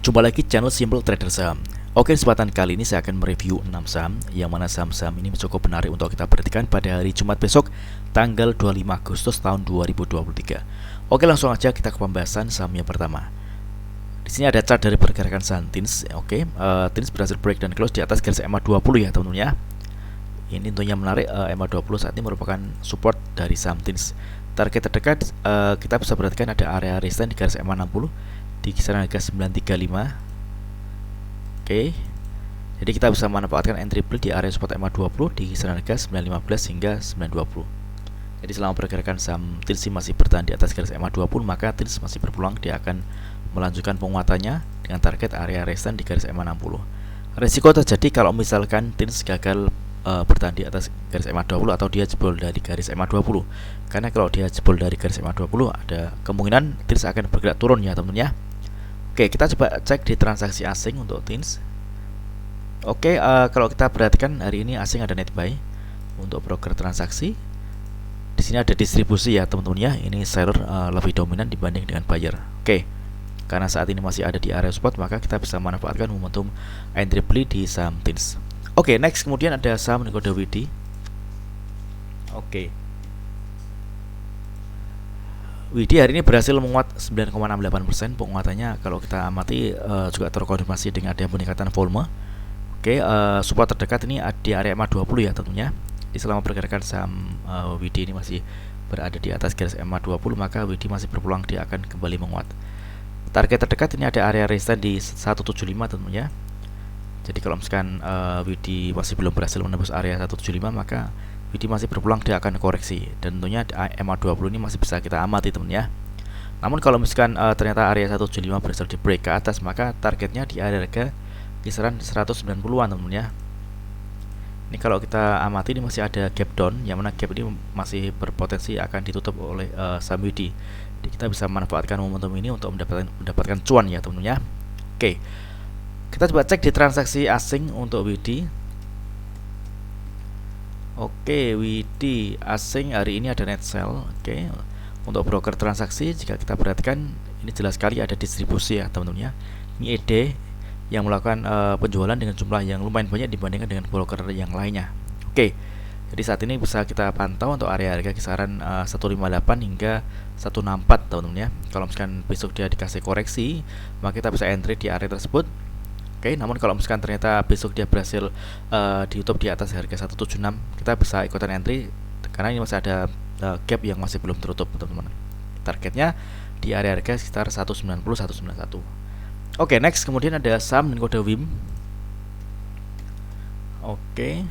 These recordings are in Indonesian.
Jumpa lagi channel Simple Trader Saham. Oke, kesempatan kali ini saya akan mereview 6 saham yang mana saham-saham ini cukup menarik untuk kita perhatikan pada hari Jumat besok tanggal 25 Agustus tahun 2023. Oke, langsung aja kita ke pembahasan saham yang pertama. Di sini ada chart dari pergerakan saham TINS. Oke, TINS berhasil break dan close di atas garis EMA 20 ya teman-teman ya. Ini tentunya menarik, EMA 20 saat ini merupakan support dari saham TINS. Target terdekat kita bisa perhatikan ada area resistance di garis EMA 60 di kisaran harga 935. Oke. Jadi kita bisa memanfaatkan entry beli di area support EMA 20 di kisaran harga 915 hingga 920. Jadi selama pergerakan saham TINS masih bertahan di atas garis EMA 20, maka TINS masih berpeluang dia akan melanjutkan penguatannya dengan target area resistance di garis EMA 60. Risiko terjadi kalau misalkan TINS gagal bertahan di atas garis EMA 20 atau dia jebol dari garis EMA 20. Karena kalau dia jebol dari garis EMA 20 ada kemungkinan TINS akan bergerak turun ya teman-teman ya. Oke, kita coba cek di transaksi asing untuk TINS. Oke, kalau kita perhatikan hari ini asing ada net buy untuk broker transaksi. Di sini ada distribusi ya teman-teman ya. Ini seller lebih dominan dibanding dengan buyer. Oke. Karena saat ini masih ada di area support, maka kita bisa memanfaatkan momentum entry beli di saham TINS. Oke, next kemudian ada saham kode WD. Oke. WD hari ini berhasil menguat 9,68%. Penguatannya kalau kita amati juga terkonfirmasi dengan ada peningkatan volume. Oke, support terdekat ini di area EMA 20 ya tentunya. Di selama pergerakan saham WD ini masih berada di atas garis EMA 20, maka WD masih berpeluang dia akan kembali menguat. Target terdekat ini ada area resistance di 175 tentunya. Jadi kalau misalkan WD masih belum berhasil menembus area 175, maka WD masih berpeluang dia akan koreksi, dan tentunya EMA 20 ini masih bisa kita amati teman ya. Namun kalau misalkan ternyata area 175 berhasil di break ke atas, maka targetnya di area harga kisaran 190-an teman ya. Ini kalau kita amati ini masih ada gap down, yang mana gap ini masih berpotensi akan ditutup oleh saham WD. Jadi kita bisa memanfaatkan momentum ini untuk mendapatkan cuan ya teman ya. Oke. Kita coba cek di transaksi asing untuk WD. Oke, WD asing hari ini ada net sell. Oke. Untuk broker transaksi jika kita perhatikan ini jelas sekali ada distribusi ya teman-teman ya. Ini ED yang melakukan penjualan dengan jumlah yang lumayan banyak dibandingkan dengan broker yang lainnya. Oke. Jadi saat ini bisa kita pantau untuk area harga kisaran 158 hingga 164 teman-teman ya. Kalau misalkan besok dia dikasih koreksi, maka kita bisa entry di area tersebut. Oke, namun kalau misalkan ternyata besok dia berhasil ditutup di atas harga 176, kita bisa ikutan entry karena ini masih ada gap yang masih belum tertutup teman-teman. Targetnya di area harga sekitar 190 191. Oke, next kemudian ada saham dengan kode WIM. Oke.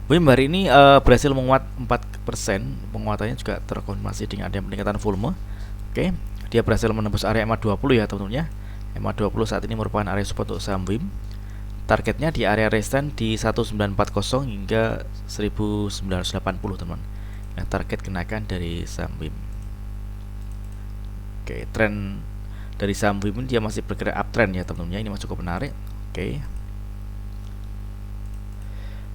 WIM hari ini berhasil menguat 4%. Penguatannya juga terkonfirmasi dengan ada peningkatan volume. Oke, dia berhasil menembus area EMA 20 ya teman-teman ya. EMA 20 saat ini merupakan area support untuk saham WIM. Targetnya di area resistance di 1940 hingga 1980 teman. Nah, target kenaikan dari saham WIM. Oke, tren dari saham WIM ini dia masih bergerak uptrend ya teman-teman ya. Ini masih cukup menarik. Oke.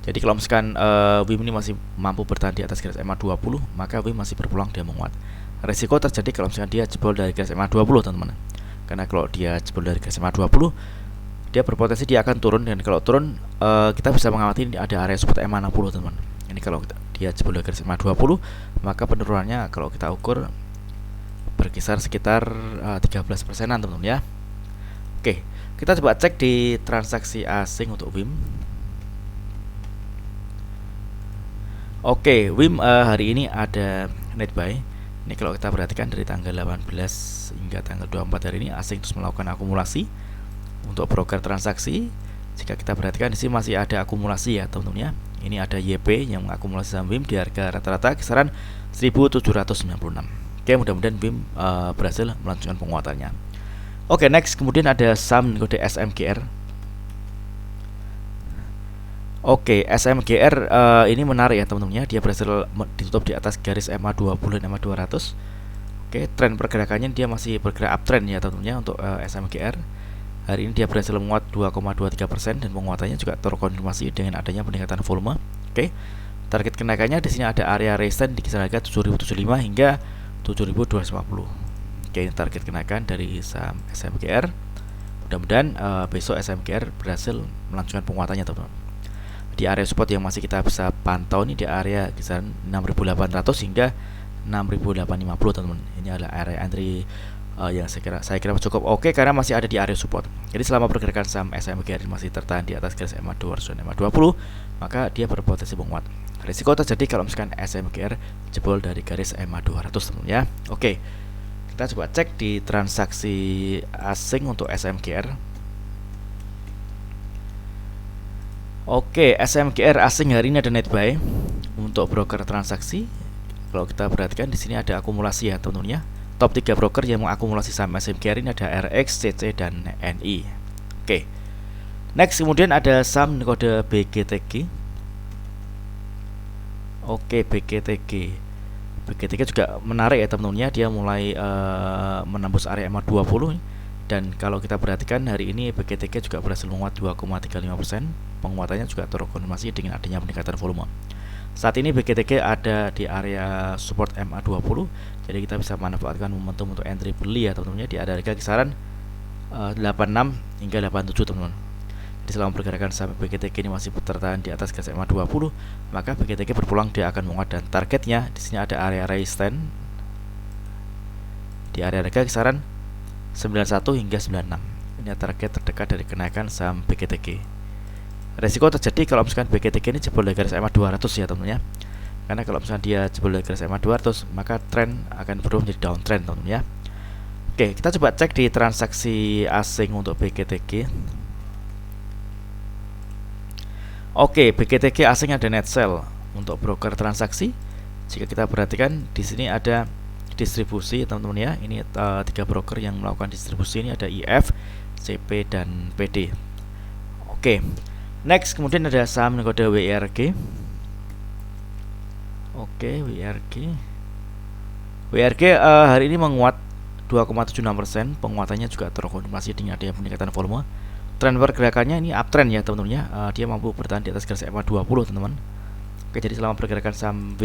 Jadi kalau misalkan WIM ini masih mampu bertahan di atas garis EMA 20, maka WIM masih berpeluang dia menguat. Risiko terjadi kalau misalkan dia jebol dari garis EMA 20 teman-teman. Karena kalau dia jebol dari garis EMA 20, dia berpotensi dia akan turun, dan kalau turun kita bisa mengamati ada area support EMA 60 teman-teman. Ini kalau dia jebol dari garis EMA 20, maka penurunannya kalau kita ukur berkisar sekitar 13%-an teman-teman ya. Oke, kita coba cek di transaksi asing untuk WIM. Oke, WIM hari ini ada net buy. Ini kalau kita perhatikan dari tanggal 18 hingga tanggal 24 hari ini asing terus melakukan akumulasi untuk broker transaksi. Jika kita perhatikan di sini masih ada akumulasi ya teman-teman ya. Ini ada YP yang mengakumulasi saham WIM di harga rata-rata kisaran 1796. Oke, mudah-mudahan WIM berhasil melanjutkan penguatannya. Oke, next kemudian ada saham kode SMGR. Oke, SMGR ini menarik ya teman-teman ya. Dia berhasil ditutup di atas garis EMA 20 dan EMA 200. Oke, tren pergerakannya dia masih bergerak uptrend ya teman-teman ya untuk SMGR. Hari ini dia berhasil menguat 2,23% dan penguatannya juga terkonfirmasi dengan adanya peningkatan volume. Oke. Target kenaikannya di sini ada area resistance di kisaran harga 7.075 hingga 7.250. Oke, target kenaikan dari saham SMGR. Mudah-mudahan besok SMGR berhasil melanjutkan penguatannya teman-teman. Di area support yang masih kita bisa pantau ini di area kisaran 6.800 hingga 6.850 teman-teman. Ini adalah area entry yang saya kira cukup oke karena masih ada di area support. Jadi selama pergerakan saham SMGR masih tertahan di atas garis EMA 200 dan EMA 20, maka dia berpotensi menguat. Risiko terjadi kalau misalkan SMGR jebol dari garis EMA 200 teman ya. Oke. Kita coba cek di transaksi asing untuk SMGR. Oke, SMGR asing hari ini ada net buy untuk broker transaksi. Kalau kita perhatikan di sini ada akumulasi ya teman-teman ya. Top 3 broker yang mengakumulasi saham SMGR ini ada RX, CC, dan NI. Oke. Next kemudian ada saham kode BGTG. Oke, BGTG juga menarik ya teman-teman ya. Dia mulai menembus area EMA 20 dan kalau kita perhatikan hari ini BGTG juga berhasil menguat 2,35%. Penguatannya juga terkonfirmasi dengan adanya peningkatan volume. Saat ini BGTG ada di area support EMA 20. Jadi kita bisa manfaatkan momentum untuk entry beli ya teman-teman ya di harga kisaran 86 hingga 87 teman-teman. Jadi selama pergerakan sampai BGTG ini masih tertahan di atas garis EMA 20, maka BGTG berpulang dia akan menguat dan targetnya di sini ada area resistance di area harga kisaran 91 hingga 96. Ini target terdekat dari kenaikan saham BGTG. Resiko terjadi kalau misalkan BGTG ini jebol dari garis EMA 200 ya teman-teman ya. Karena kalau misalkan dia jebol dari garis EMA 200, maka tren akan berubah menjadi downtrend teman-teman ya. Oke, kita coba cek di transaksi asing untuk BGTG. Oke, BGTG asing ada net sell untuk broker transaksi. Jika kita perhatikan di sini ada distribusi teman-teman ya. Ini 3 broker yang melakukan distribusi ini ada IF, CP, dan PD. Oke. Next kemudian ada saham kode WRG. Oke, WRG. WRG hari ini menguat 2,76%. Penguatannya juga terkonfirmasi dengan adanya peningkatan volume. Tren pergerakannya ini uptrend ya teman-teman ya. Dia mampu bertahan di atas garis EMA 20 teman-teman. Oke, jadi selama pergerakan saham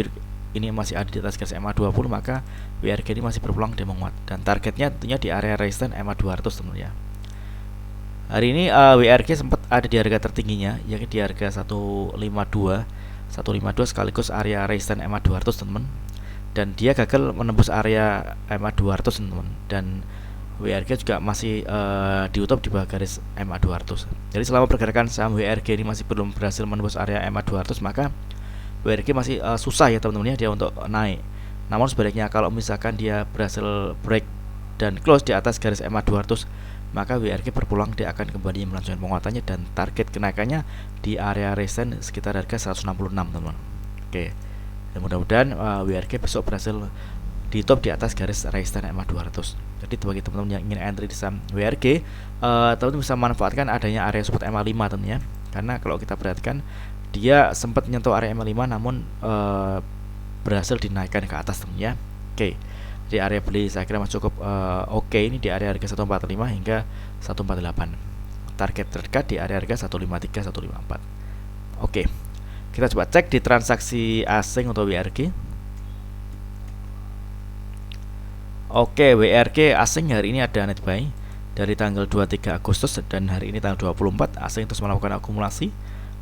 ini masih ada di atas garis EMA 20, maka WRG ini masih berpeluang dia menguat dan targetnya tentunya di area resistance EMA 200 teman-teman ya. Hari ini WRG sempat ada di harga tertingginya yakni di harga 152 sekaligus area resistance EMA 200 teman-teman. Dan dia gagal menembus area EMA 200 teman-teman dan WRG juga masih ditutup di bawah garis EMA 200. Jadi selama pergerakan saham WRG ini masih belum berhasil menembus area EMA 200, maka WRG masih susah ya teman-teman ya dia untuk naik. Namun sebaliknya kalau misalkan dia berhasil break dan close di atas garis EMA 200, maka WRG berpeluang dia akan kembali melanjutkan penguatannya dan target kenaikannya di area resistance sekitar harga 166 teman-teman. Oke. Dan mudah-mudahan WRG besok berhasil di top di atas garis resistance EMA 200. Jadi bagi teman-teman yang ingin entry di saham WRG, teman-teman bisa manfaatkan adanya area support EMA 5 teman ya. Karena kalau kita perhatikan dia sempat menyentuh area EMA 5 namun berhasil dinaikkan ke atas teman ya. Oke. Di area beli saya kira masih cukup oke ini di area harga 145 hingga 148. Target terdekat di area harga 153 154. Oke. Kita coba cek di transaksi asing untuk WRG. Oke, WRG asing hari ini ada net buy dari tanggal 23 Agustus dan hari ini tanggal 24 asing terus melakukan akumulasi.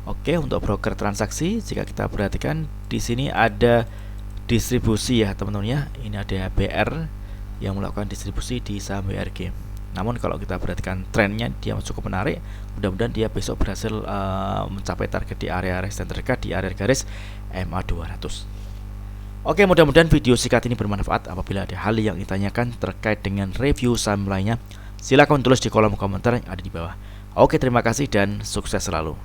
Oke, untuk broker transaksi jika kita perhatikan di sini ada distribusi ya teman-teman ya. Ini ada BR yang melakukan distribusi di saham WRG. Namun kalau kita perhatikan trennya dia cukup menarik. Mudah-mudahan dia besok berhasil mencapai target di area resistance terdekat di area garis EMA 200. Oke, mudah-mudahan video singkat ini bermanfaat. Apabila ada hal yang ditanyakan terkait dengan review saham lainnya, silakan tulis di kolom komentar yang ada di bawah. Oke, terima kasih dan sukses selalu.